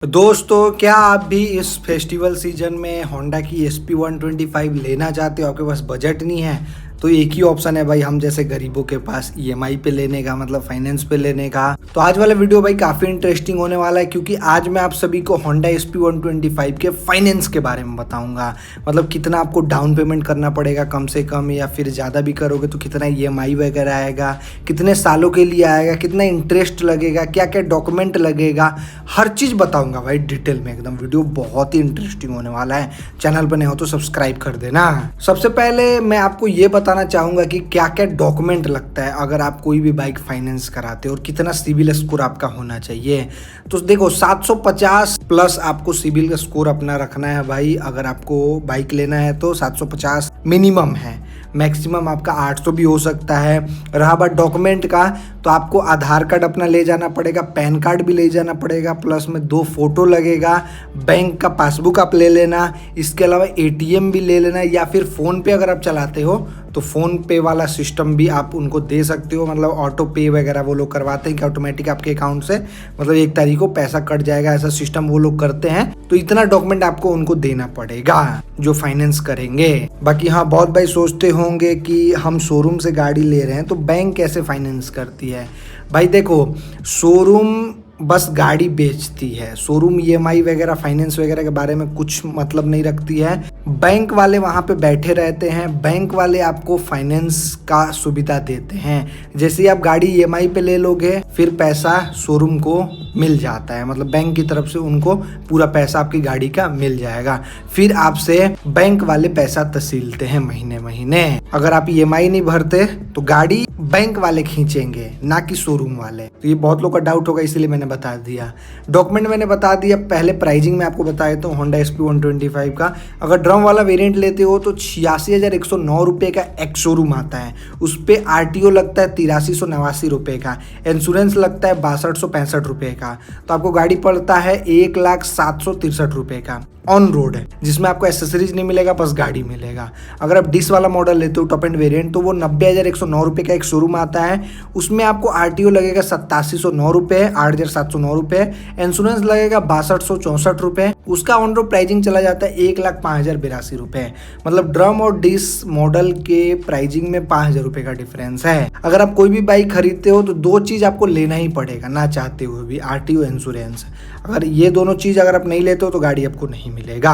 दोस्तों, क्या आप भी इस फेस्टिवल सीजन में होंडा की SP125 लेना चाहते हो? आपके पास बजट नहीं है तो एक ही ऑप्शन है भाई, हम जैसे गरीबों के पास EMI पे लेने का, मतलब फाइनेंस पे लेने का। तो आज वाला वीडियो भाई काफ़ी इंटरेस्टिंग होने वाला है, क्योंकि आज मैं आप सभी को होंडा SP125 के फाइनेंस के बारे में बताऊंगा। मतलब कितना आपको डाउन पेमेंट करना पड़ेगा कम से कम, या फिर ज़्यादा भी करोगे तो कितना EMI वगैरह आएगा, कितने सालों के लिए आएगा, कितना इंटरेस्ट लगेगा, क्या क्या डॉक्यूमेंट लगेगा, हर चीज़ बताऊंगा भाई डिटेल में एकदम। वीडियो बहुत ही इंटरेस्टिंग होने वाला है। चैनल पर नए हो तो सब्सक्राइब कर देना। सबसे पहले मैं आपको ये बताना चाहूंगा कि क्या क्या डॉक्यूमेंट लगता है अगर आप कोई भी बाइक फाइनेंस कराते हो, और कितना सिविल स्कोर आपका होना चाहिए। तो देखो, 750 प्लस आपको सिविल स्कोर अपना रखना है भाई। अगर आपको बाइक लेना है तो 750 मिनिमम है, मैक्सिमम आपका 800 भी हो सकता है। रहा बात डॉक्यूमेंट का, तो आपको आधार कार्ड अपना ले जाना पड़ेगा, पैन कार्ड भी ले जाना पड़ेगा, प्लस में 2 फोटो लगेगा, बैंक का पासबुक आप ले लेना, इसके अलावा ATM भी ले लेना, या फिर फ़ोन पे अगर आप चलाते हो तो फ़ोन पे वाला सिस्टम भी आप उनको दे सकते हो। मतलब ऑटो पे वगैरह वो लोग करवाते हैं कि ऑटोमेटिक आपके अकाउंट से मतलब 1 तारीख को पैसा कट जाएगा, ऐसा सिस्टम वो लोग करते हैं। तो इतना डॉक्यूमेंट आपको उनको देना पड़ेगा जो फाइनेंस करेंगे। बाकी हाँ, बहुत भाई सोचते होंगे कि हम शोरूम से गाड़ी ले रहे हैं तो बैंक कैसे फाइनेंस करती है। भाई देखो, शोरूम बस गाड़ी बेचती है, शोरूम EMI वगैरह फाइनेंस वगैरह के बारे में कुछ मतलब नहीं रखती है। बैंक वाले वहाँ पे बैठे रहते हैं, बैंक वाले आपको फाइनेंस का सुविधा देते हैं। जैसे ही आप गाड़ी EMI पे ले लोगे, फिर पैसा शोरूम को मिल जाता है, मतलब बैंक की तरफ से उनको पूरा पैसा आपकी गाड़ी का मिल जाएगा। फिर आपसे बैंक वाले पैसा तसीलते हैं महीने महीने। अगर आप EMI नहीं भरते तो गाड़ी बैंक वाले खींचेंगे, ना कि शोरूम वाले। तो ये बहुत लोग का डाउट होगा, इसीलिए मैंने बता दिया। डॉक्यूमेंट मैंने बता दिया। पहले प्राइसिंग में आपको बताया तो होंडा SP125 का अगर ड्रम वाला वेरिएंट लेते हो तो 86,109 रुपये का एक्स शोरूम आता है। उस पर RTO लगता है 8389 रुपये का, इंश्योरेंस लगता है 6265 रुपये का। तो आपको गाड़ी पड़ता है 1,0763 रुपये का ऑन रोड है, जिसमें आपको एसेसरीज नहीं मिलेगा, बस गाड़ी मिलेगा। अगर आप डिस वाला मॉडल लेते हो टॉप एंड वेरिएंट, तो वो 90,109 रुपये का एक शोरूम आता है। उसमें आपको RTO लगेगा 8709 रुपये, 8,709 रुपये, इंश्योरेंस लगेगा 6264 रुपये। उसका ऑन रोड प्राइसिंग चला जाता है 1,05,082 रुपये। मतलब ड्रम और डिस मॉडल के प्राइसिंग में 5,000 रुपये का डिफरेंस है। अगर आप कोई भी बाइक खरीदते हो तो 2 चीज़ आपको लेना ही पड़ेगा, ना चाहते हुए भी, RTO, इंश्योरेंस। अगर ये दोनों चीज़ अगर आप नहीं लेते हो तो गाड़ी आपको नहीं मिलेगा।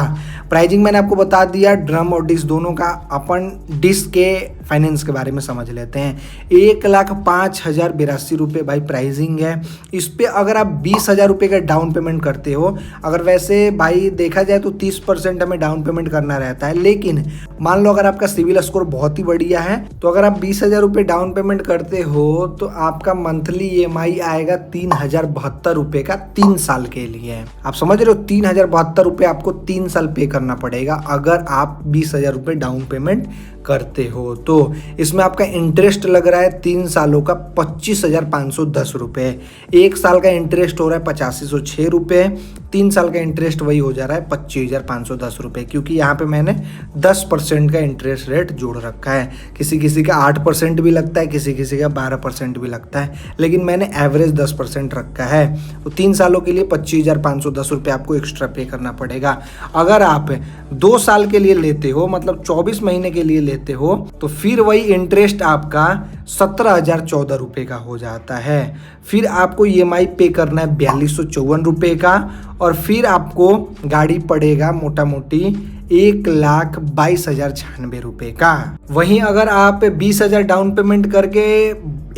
प्राइसिंग मैंने आपको बता दिया ड्रम और डिस दोनों का। अपन डिस के फाइनेंस के बारे में समझ लेते हैं। 1,05,082 रुपये भाई प्राइसिंग है। इस पे अगर आप 20,000 रुपये का डाउन पेमेंट करते हो, अगर वैसे भाई देखा जाए तो 30% हमें डाउन पेमेंट करना रहता है, लेकिन मान लो अगर आपका सिविल स्कोर बहुत ही बढ़िया है तो अगर आप 20,000 रुपये डाउन पेमेंट करते हो तो आपका मंथली EMI आएगा 3,072 रुपये का 3 साल के लिए। आप समझ रहे हो, 3,072 रुपये आपको 3 साल पे करना पड़ेगा अगर आप 20,000 रुपये डाउन पेमेंट करते हो। तो इसमें आपका इंटरेस्ट लग रहा है 3 सालों का 25,510 रुपये। 1 साल का इंटरेस्ट हो रहा है 8506 रुपये, 3 साल का इंटरेस्ट वही हो जा रहा है 25,510 रुपये, क्योंकि यहाँ पे मैंने 10% का इंटरेस्ट रेट जोड़ रखा है। किसी किसी का 8% भी लगता है, किसी किसी का 12% भी लगता है, लेकिन मैंने एवरेज 10% रखा है। तो 3 सालों के लिए 25,510 रुपये आपको एक्स्ट्रा पे करना पड़ेगा। अगर आप 2 साल के लिए लेते हो, मतलब 24 महीने के लिए लेते हो, तो फिर वही इंटरेस्ट आपका 17,014 रुपये का हो जाता है। फिर आपको EMI पे करना है 4,254 रुपये का, और फिर आपको गाड़ी पड़ेगा मोटा मोटी 1,22,096 रुपये का। वहीं अगर आप 20,000 डाउन पेमेंट करके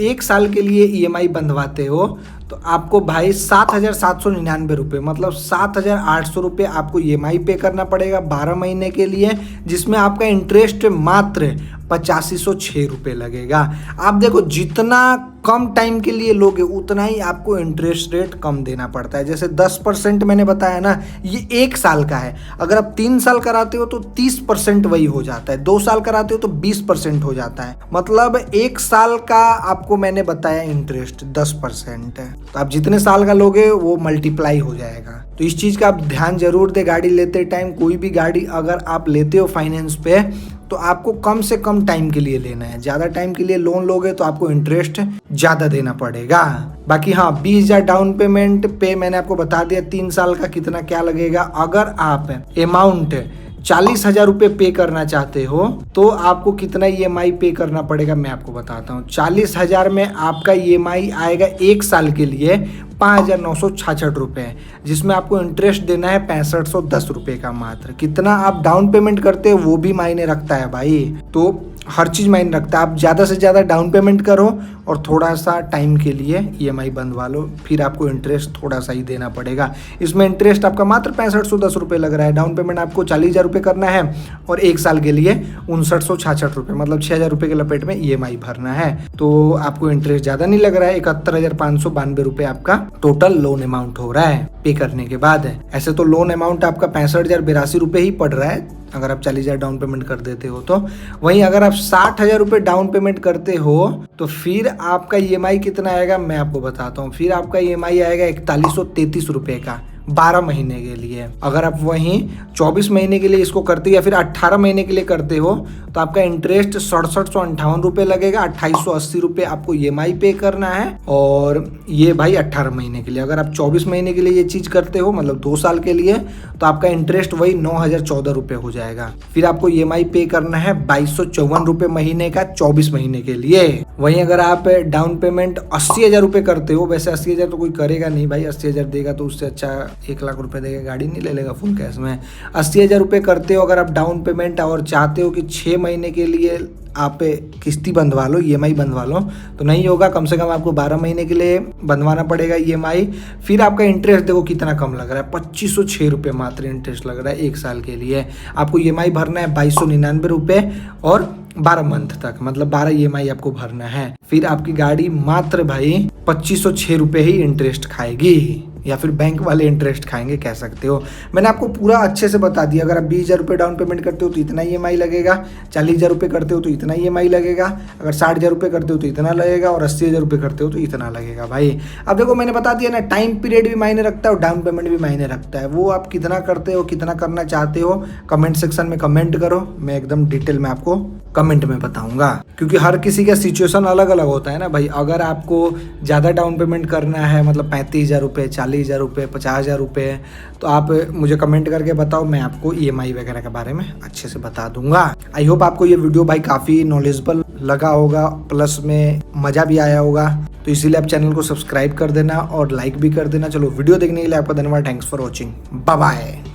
1 साल के लिए EMI बंधवाते हो तो आपको भाई 7,799 रुपये, मतलब 7,800 रुपये आपको EMI पे करना पड़ेगा 12 महीने के लिए, जिसमें आपका इंटरेस्ट मात्र 8506 रुपये लगेगा। आप देखो, जितना कम टाइम के लिए लोगे उतना ही आपको इंटरेस्ट रेट कम देना पड़ता है। जैसे 10% मैंने बताया ना, ये 1 साल का है। अगर आप 3 साल कराते हो तो 30% वही हो जाता है, 2 साल कराते हो तो 20% हो जाता है। मतलब 1 साल का आपको मैंने बताया इंटरेस्ट 10% है, तो आप जितने साल का लोगे वो मल्टीप्लाई हो जाएगा। तो इस चीज़ का आप ध्यान जरूर दे गाड़ी लेते टाइम। कोई भी गाड़ी अगर आप लेते हो फाइनेंस पे तो आपको कम से कम टाइम के लिए लेना है। ज्यादा टाइम के लिए लोन लोगे तो आपको इंटरेस्ट ज्यादा देना पड़ेगा। बाकी हाँ, 20,000 डाउन पेमेंट पे मैंने आपको बता दिया 3 साल का कितना क्या लगेगा। अगर आप अमाउंट 40,000 रुपये पे करना चाहते हो तो आपको कितना EMI पे करना पड़ेगा मैं आपको बताता हूँ। 40,000 में आपका EMI आएगा 1 साल के लिए 5,966 रुपये, जिसमें आपको इंटरेस्ट देना है 6510 रुपये का मात्र। कितना आप डाउन पेमेंट करते हो वो भी मायने रखता है भाई, तो हर चीज़ मायने रखता है। आप ज़्यादा से ज़्यादा डाउन पेमेंट करो और थोड़ा सा टाइम के लिए EMI बंधवा लो, फिर आपको इंटरेस्ट थोड़ा सा ही देना पड़ेगा। इसमें इंटरेस्ट आपका मात्र 6510 रुपये लग रहा है। डाउन पेमेंट आपको 40,000 रुपये करना है और 1 साल के लिए 5966 रुपये, मतलब 6,000 रुपये के लपेट में EMI भरना है। तो आपको इंटरेस्ट ज़्यादा नहीं लग रहा है। 71,592 रुपये आपका टोटल लोन अमाउंट हो रहा है पे करने के बाद। ऐसे तो लोन अमाउंट आपका 65,082 रुपये ही पड़ रहा है अगर आप 40,000 डाउन पेमेंट कर देते हो तो। वहीं अगर आप 60,000 रुपये डाउन पेमेंट करते हो तो फिर आपका EMI कितना आएगा मैं आपको बताता हूँ। फिर आपका EMI आएगा 4133 रुपये का 12 महीने के लिए। अगर आप वहीं 24 महीने के लिए इसको करते हो या फिर 18 महीने के लिए करते हो तो आपका इंटरेस्ट 6758 रुपये लगेगा। 2880 रुपये आपको EMI पे करना है और ये भाई 18 महीने के लिए। अगर आप 24 महीने के लिए ये चीज़ करते हो मतलब 2 साल के लिए तो आपका इंटरेस्ट वही 9,014 रुपये हो जाएगा। फिर आपको EMI पे करना है 2254 रुपये महीने का 24 महीने के लिए। वहीं अगर आप डाउन पेमेंट 80,000 रुपये करते हो, वैसे 80,000 तो कोई करेगा नहीं भाई, 80,000 देगा तो उससे अच्छा 1 लाख रुपए देगा गाड़ी नहीं ले लेगा फुल कैश में। 80,000 रुपये करते हो अगर आप डाउन पेमेंट और चाहते हो कि 6 महीने के लिए आप किस्ती बंधवा लो, EMI बंधवा लो, तो नहीं होगा। कम से कम आपको 12 महीने के लिए बंधवाना पड़ेगा EMI। फिर आपका इंटरेस्ट देखो कितना कम लग रहा है, 2506 रुपये मात्र इंटरेस्ट लग रहा है 1 साल के लिए। आपको EMI भरना है 2299 रुपये और 12 मंथ तक, मतलब 12 EMI आपको भरना है। फिर आपकी गाड़ी मात्र भाई 2506 रुपये ही इंटरेस्ट खाएगी, या फिर बैंक वाले इंटरेस्ट खाएंगे कह सकते हो। मैंने आपको पूरा अच्छे से बता दिया। अगर आप 20,000 रुपये डाउन पेमेंट करते हो तो इतना EMI लगेगा, 40,000 रुपये करते हो तो इतना EMI लगेगा, अगर 60,000 रुपये करते हो तो इतना लगेगा और 80,000 रुपये करते हो तो इतना लगेगा भाई। अब देखो मैंने बता दिया ना, टाइम पीरियड भी मायने रखता है और डाउन पेमेंट भी मायने रखता है। वो आप कितना करते हो, कितना करना चाहते हो, कमेंट सेक्शन में कमेंट करो, मैं एकदम डिटेल में आपको कमेंट में बताऊंगा, क्योंकि हर किसी का सिचुएशन अलग अलग होता है ना भाई। अगर आपको ज़्यादा डाउन पेमेंट करना है मतलब 35,000 रुपये, 40,000 रुपये, 50,000 रुपये, तो आप मुझे कमेंट करके बताओ, मैं आपको EMI वगैरह के बारे में अच्छे से बता दूंगा। आई होप आपको ये वीडियो भाई काफ़ी नॉलेजेबल लगा होगा, प्लस में मज़ा भी आया होगा। तो इसीलिए आप चैनल को सब्सक्राइब कर देना और लाइक भी कर देना। चलो वीडियो देखने के लिए आपका धन्यवाद। Thanks for watching, bye bye.